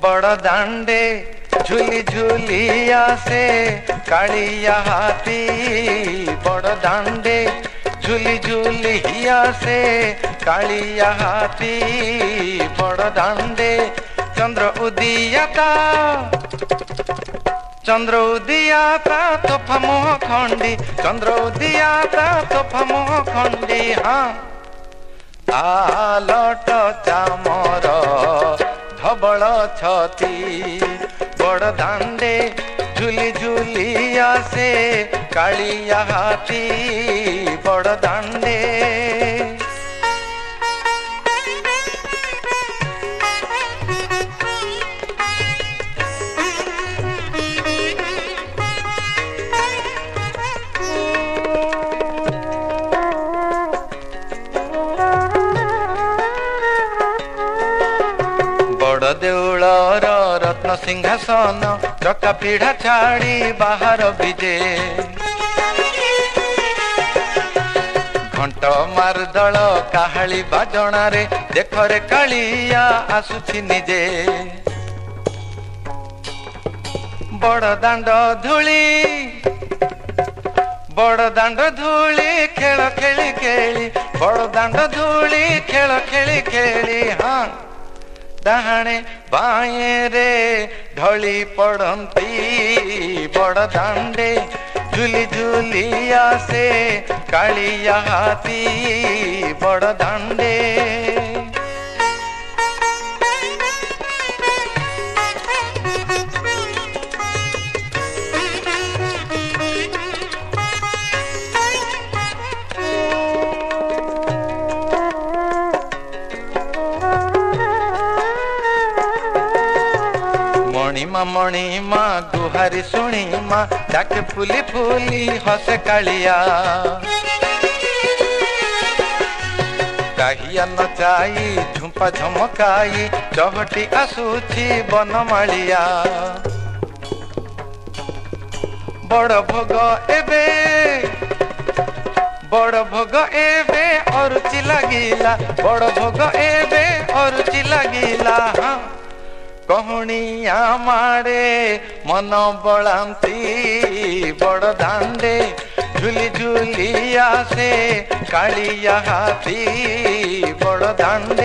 बड़ दांडे झूली झूली आसे कालिया हाथी बड़ दांडे झूली झूली आसे कालिया हाथी बड़ दांडे चंद्र उदियाता तोफा मोह खंडी चंद्र उदियाता तोफा मोह खंडी हाँ आलट चामर धबल छती बड़ दांडे झूली झूली आसे कालिया हाथी बड़ दांडे देउलर रत्न सिंहासन चका पीढ़ा छाड़ी बाहर विजे घंट मारदल काहाली बाजणा रे देखरे कालिया आसुछि निजे बड़ दांड धूली खेल खेली खेली बड़ दांड धूली खेल खेली खेली हाँ डाहाणे बाएं रे ढली पड़ती बड़ दांडे झूली झूली आसे कालिया हाथी बड़ दांडे मणिमा गुहारी सुनी माँ डाके फूली फूली हसे कालिया काहिया नचाई झुंपा झमकाई चहटी आसुछि बनमालिया बड़ भोग एबे अरुचि लागिला बड़ भोग एबे अरुचि लागिला हाँ कहणिया मारे मन बलांती बड़ दांडे झूली झूली आसे कालिया हाथी बड़ दांडे